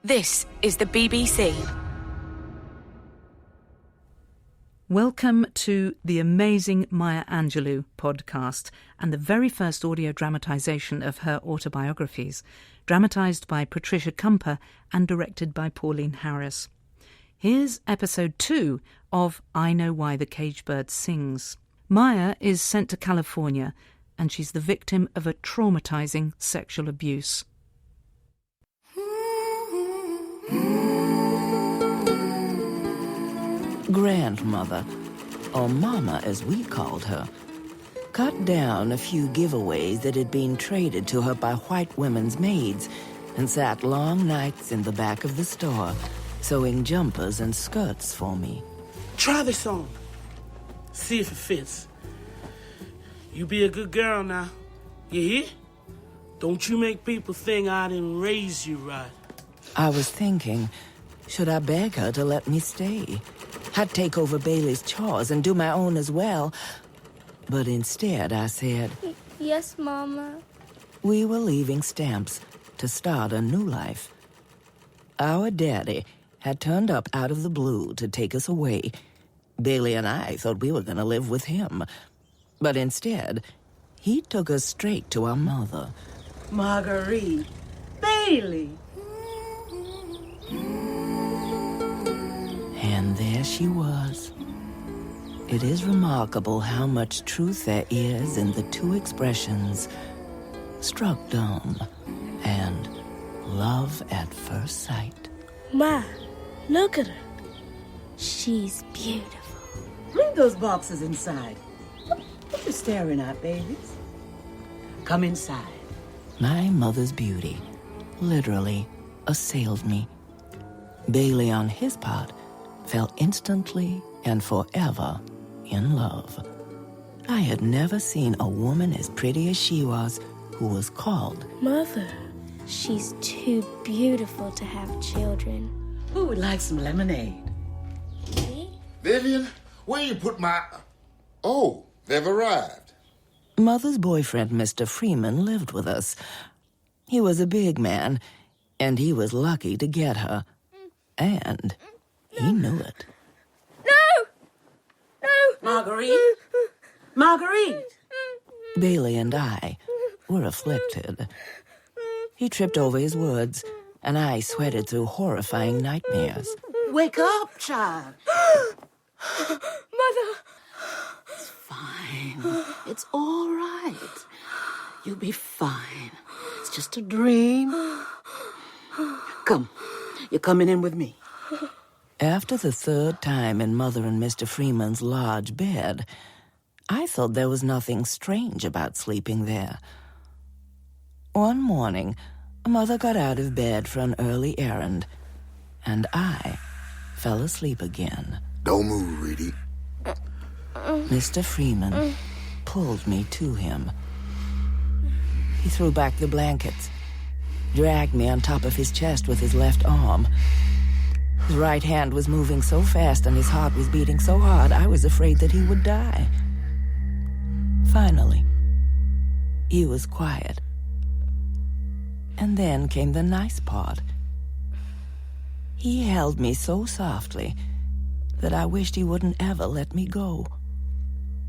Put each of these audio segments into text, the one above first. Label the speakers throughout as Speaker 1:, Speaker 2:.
Speaker 1: This is the BBC.
Speaker 2: Welcome to the amazing Maya Angelou podcast and the very first audio dramatisation of her autobiographies, dramatised by Patricia Kumper and directed by Pauline Harris. Here's episode 2 of I Know Why the Caged Bird Sings. Maya is sent to California and she's the victim of a traumatising sexual abuse.
Speaker 3: Grandmother, or Mama as we called her, cut down a few giveaways that had been traded to her by white women's maids and sat long nights in the back of the store sewing jumpers and skirts for me.
Speaker 4: Try this on. See if it fits. You be a good girl now. You hear? Don't you make people think I didn't raise you right.
Speaker 3: I was thinking, should I beg her to let me stay? I'd take over Bailey's chores and do my own as well. But instead, I said,
Speaker 5: Yes, Mama.
Speaker 3: We were leaving Stamps to start a new life. Our daddy had turned up out of the blue to take us away. Bailey and I thought we were going to live with him. But instead, he took us straight to our mother.
Speaker 6: Marguerite. Bailey.
Speaker 3: And there she was. It is remarkable how much truth there is in the two expressions, struck dumb and love at first sight.
Speaker 5: Ma, look at her. She's beautiful.
Speaker 6: Bring those boxes inside. What you staring at, babies? Come inside.
Speaker 3: My mother's beauty literally assailed me. Bailey, on his part, fell instantly and forever in love. I had never seen a woman as pretty as she was who was called
Speaker 5: Mother. She's too beautiful to have children.
Speaker 6: Who would like some lemonade?
Speaker 5: Me?
Speaker 7: Vivian, where you put my... Oh, they've arrived.
Speaker 3: Mother's boyfriend, Mr. Freeman, lived with us. He was a big man, and he was lucky to get her. And he knew it.
Speaker 6: Marguerite? Marguerite!
Speaker 3: Bailey and I were afflicted. He tripped over his words, and I sweated through horrifying nightmares.
Speaker 6: Wake up, child.
Speaker 5: Mother!
Speaker 6: It's fine. It's all right. You'll be fine. It's just a dream. Come. You're coming in with me.
Speaker 3: After the third time in Mother and Mr. Freeman's large bed, I thought there was nothing strange about sleeping there. One morning, Mother got out of bed for an early errand, and I fell asleep again.
Speaker 7: Don't move, Reedy.
Speaker 3: Mr. Freeman pulled me to him. He threw back the blankets, dragged me on top of his chest with his left arm. His right hand was moving so fast and his heart was beating so hard I was afraid that he would die. Finally, he was quiet. And then came the nice part. He held me so softly that I wished he wouldn't ever let me go.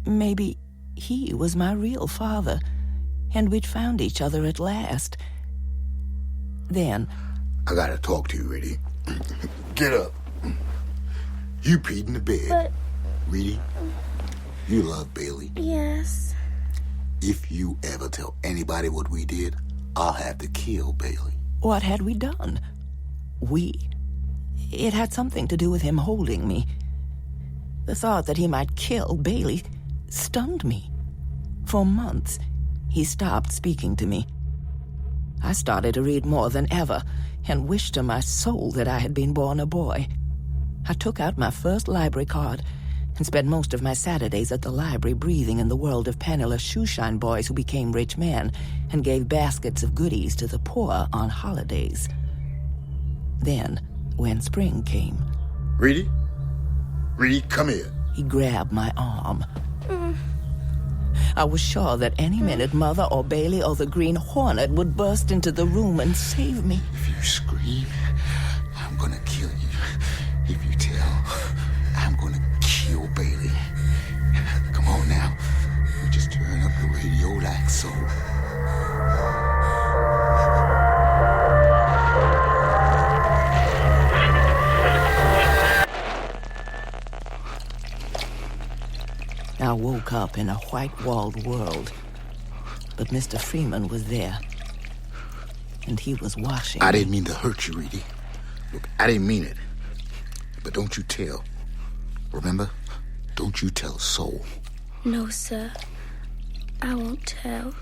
Speaker 3: Maybe he was my real father, and we'd found each other at last. Then...
Speaker 7: I gotta talk to you, Reedy. Get up. You peed in the bed.
Speaker 5: But...
Speaker 7: Reedy, you love Bailey.
Speaker 5: Yes.
Speaker 7: If you ever tell anybody what we did, I'll have to kill Bailey.
Speaker 3: What had we done? We. It had something to do with him holding me. The thought that he might kill Bailey stunned me. For months, he stopped speaking to me. I started to read more than ever and wished to my soul that I had been born a boy. I took out my first library card and spent most of my Saturdays at the library breathing in the world of penniless shoeshine boys who became rich men and gave baskets of goodies to the poor on holidays. Then, when spring came...
Speaker 7: Reedy? Reedy, come here.
Speaker 3: He grabbed my arm. I was sure that any minute Mother or Bailey or the Green Hornet would burst into the room and save me.
Speaker 7: If you scream,
Speaker 3: woke up in a white-walled world. But Mr. Freeman was there. And he was watching.
Speaker 7: I didn't mean to hurt you, Edie. Look, I didn't mean it. But don't you tell. Remember? Don't you tell a soul.
Speaker 5: No, sir. I won't tell.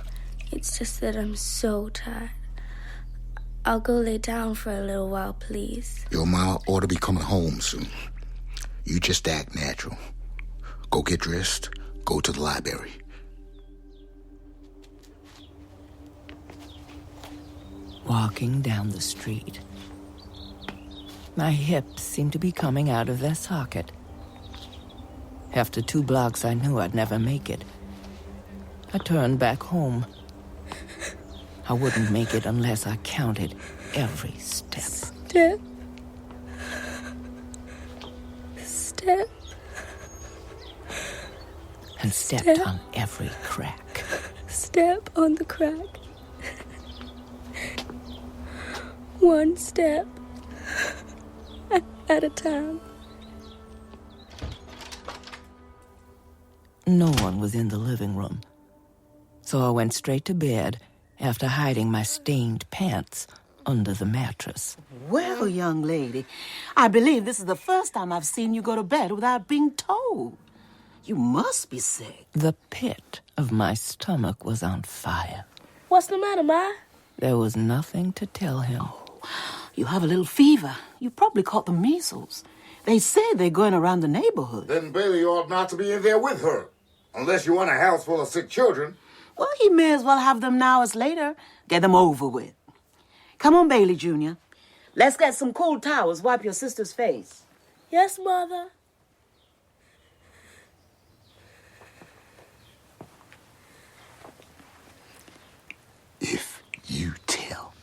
Speaker 5: It's just that I'm so tired. I'll go lay down for a little while, please.
Speaker 7: Your ma ought to be coming home soon. You just act natural. Go get dressed. Go to the library.
Speaker 3: Walking down the street. My hips seemed to be coming out of their socket. After 2 blocks, I knew I'd never make it. I turned back home. I wouldn't make it unless I counted every step.
Speaker 5: Step. Step.
Speaker 3: And stepped on every crack.
Speaker 5: Step on the crack. 1 step at a time.
Speaker 3: No one was in the living room, so I went straight to bed after hiding my stained pants under the mattress.
Speaker 6: Well, young lady, I believe this is the first time I've seen you go to bed without being told. You must be sick.
Speaker 3: The pit of my stomach was on fire.
Speaker 5: What's the matter, Ma?
Speaker 3: There was nothing to tell him.
Speaker 6: You have a little fever. You probably caught the measles. They say they're going around the neighborhood.
Speaker 7: Then Bailey ought not to be in there with her. Unless you want a house full of sick children.
Speaker 6: Well, he may as well have them now as later. Get them over with. Come on, Bailey Jr. Let's get some cool towels. Wipe your sister's face.
Speaker 5: Yes, Mother.
Speaker 7: If you tell.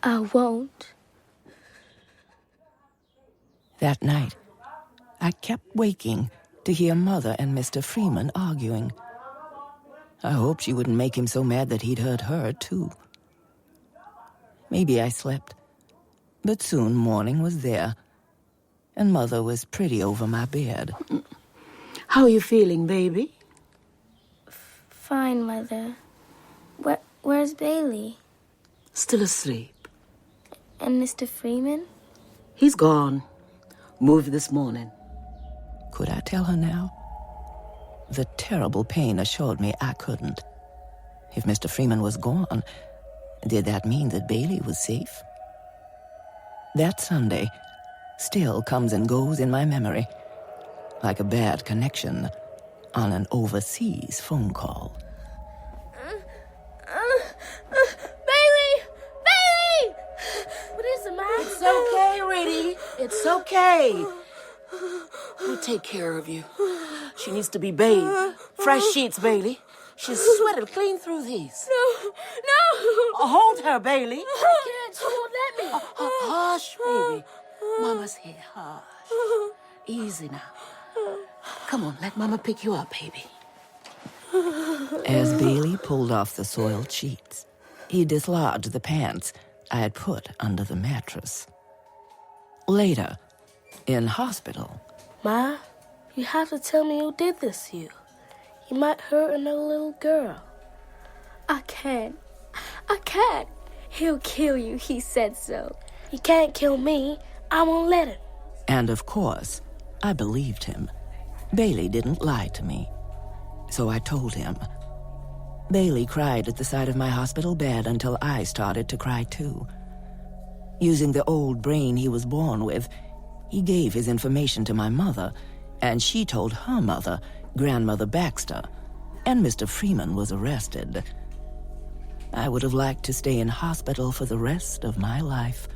Speaker 5: I won't.
Speaker 3: That night, I kept waking to hear Mother and Mr. Freeman arguing. I hoped she wouldn't make him so mad that he'd hurt her, too. Maybe I slept, but soon morning was there, and Mother was pretty over my bed.
Speaker 6: How are you feeling, baby?
Speaker 5: Fine, Mother. Where's Bailey?
Speaker 6: Still asleep.
Speaker 5: And Mr. Freeman?
Speaker 6: He's gone. Moved this morning.
Speaker 3: Could I tell her now? The terrible pain assured me I couldn't. If Mr. Freeman was gone, did that mean that Bailey was safe? That Sunday still comes and goes in my memory, like a bad connection on an overseas phone call.
Speaker 5: Bailey! Bailey! What is it, Ma?
Speaker 6: It's okay, Riddy. It's okay. We'll take care of you. She needs to be bathed. Fresh sheets, Bailey. She's sweated clean through these.
Speaker 5: No!
Speaker 6: Hold her, Bailey.
Speaker 5: I can't. She won't let me.
Speaker 6: Hush, baby. Mama's here. Hush. Easy now. Come on, let Mama pick you up, baby.
Speaker 3: As Bailey pulled off the soiled sheets, he dislodged the pants I had put under the mattress. Later, in hospital.
Speaker 5: Ma, you have to tell me who did this to you. You might hurt another little girl. I can't. He'll kill you, he said so. He can't kill me. I won't let him.
Speaker 3: And of course, I believed him. Bailey didn't lie to me. So I told him. Bailey cried at the side of my hospital bed until I started to cry too. Using the old brain he was born with, he gave his information to my mother, and she told her mother, Grandmother Baxter, and Mr. Freeman was arrested. I would have liked to stay in hospital for the rest of my life.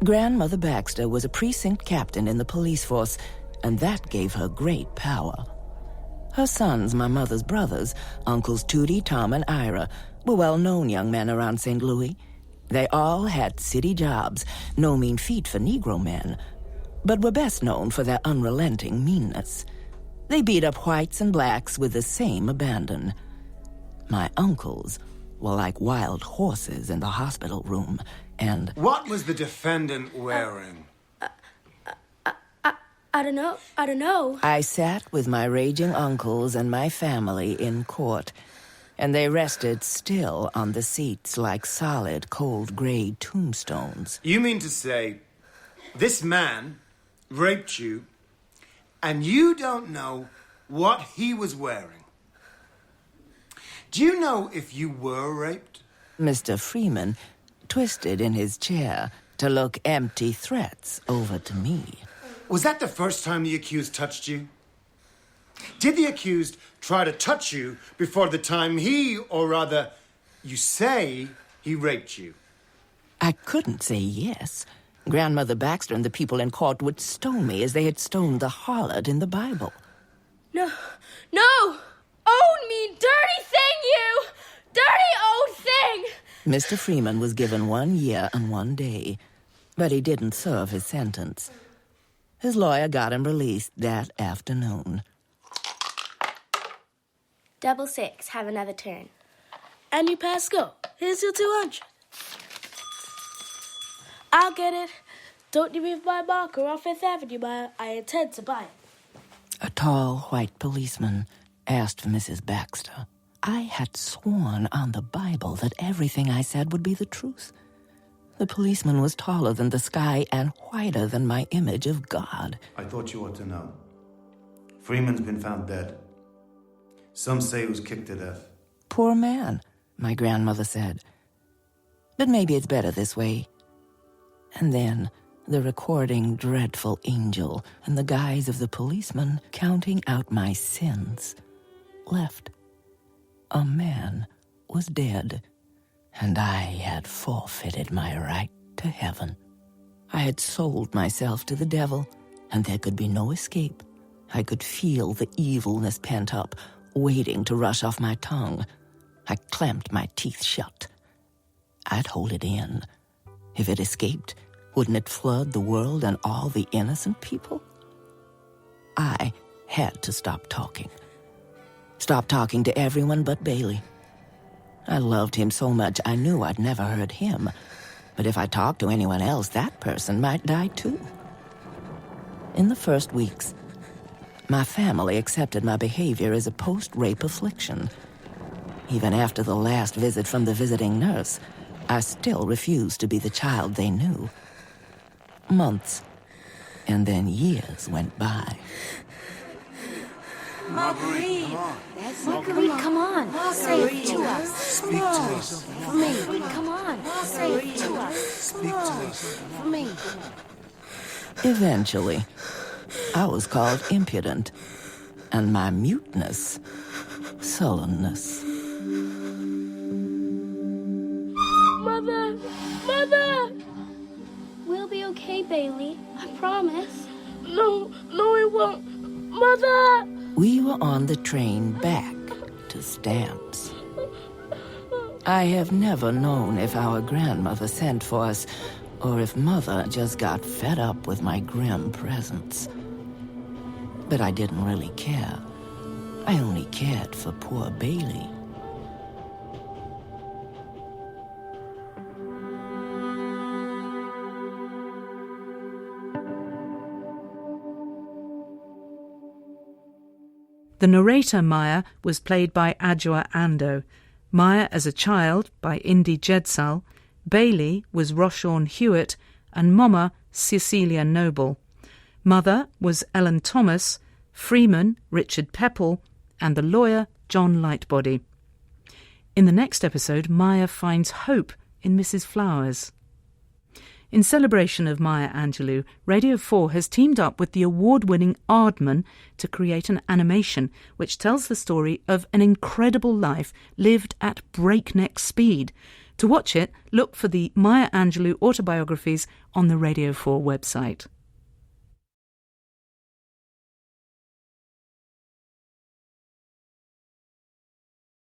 Speaker 3: Grandmother Baxter was a precinct captain in the police force, and that gave her great power. Her sons, my mother's brothers, Uncles Tootie, Tom, and Ira, were well-known young men around St. Louis. They all had city jobs, no mean feat for Negro men, but were best known for their unrelenting meanness. They beat up whites and blacks with the same abandon. My uncles were like wild horses in the hospital room, and...
Speaker 8: What was the defendant wearing?
Speaker 5: I don't know.
Speaker 3: I sat with my raging uncles and my family in court, and they rested still on the seats like solid, cold gray tombstones.
Speaker 8: You mean to say this man raped you, and you don't know what he was wearing? Do you know if you were raped?
Speaker 3: Mr. Freeman twisted in his chair to look empty threats over to me.
Speaker 8: Was that the first time the accused touched you? Did the accused try to touch you before the time he, or rather, you say he raped you?
Speaker 3: I couldn't say yes. Grandmother Baxter and the people in court would stone me as they had stoned the harlot in the Bible.
Speaker 5: No! Own me, dirty thing, you! Dirty old thing!
Speaker 3: Mr. Freeman was given 1 year and 1 day, but he didn't serve his sentence. His lawyer got him released that afternoon.
Speaker 5: 666, have another turn. And you pass go. Here's your 200. I'll get it. Don't you leave my marker on Fifth Avenue, Maya. I intend to buy it.
Speaker 3: A tall white policeman asked for Mrs. Baxter. I had sworn on the Bible that everything I said would be the truth. The policeman was taller than the sky and whiter than my image of God.
Speaker 8: I thought you ought to know. Freeman's been found dead. Some say he was kicked to death.
Speaker 3: Poor man, my grandmother said. But maybe it's better this way. And then the recording dreadful angel, in the guise of the policeman counting out my sins, left. A man was dead, and I had forfeited my right to heaven. I had sold myself to the devil, and there could be no escape. I could feel the evilness pent up, waiting to rush off my tongue. I clamped my teeth shut. I'd hold it in. If it escaped, wouldn't it flood the world and all the innocent people? I had to stop talking. Stop talking to everyone but Bailey. I loved him so much I knew I'd never hurt him. But if I talked to anyone else, that person might die too. In the first weeks, my family accepted my behavior as a post-rape affliction. Even after the last visit from the visiting nurse, I still refused to be the child they knew. Months, and then years went by.
Speaker 9: Marguerite, come on. Say it to us.
Speaker 7: Speak to us.
Speaker 9: For me, come on. Say it to us.
Speaker 7: Speak to us.
Speaker 9: For me.
Speaker 3: Eventually, I was called impudent, and my muteness, sullenness.
Speaker 5: Mother!
Speaker 9: We'll be okay, Bailey. I promise.
Speaker 5: No, it won't. Mother!
Speaker 3: We were on the train back to Stamps. I have never known if our grandmother sent for us or if Mother just got fed up with my grim presence. But I didn't really care. I only cared for poor Bailey.
Speaker 2: The narrator, Maya, was played by Adjoa Ando. Maya as a child by Indy Jedsal. Bailey was Roshawn Hewitt, and Mama Cecilia Noble. Mother was Ellen Thomas, Freeman Richard Pepple, and the lawyer John Lightbody. In the next episode, Maya finds hope in Mrs. Flowers. In celebration of Maya Angelou, Radio 4 has teamed up with the award-winning Aardman to create an animation which tells the story of an incredible life lived at breakneck speed. To watch it, look for the Maya Angelou autobiographies on the Radio 4 website.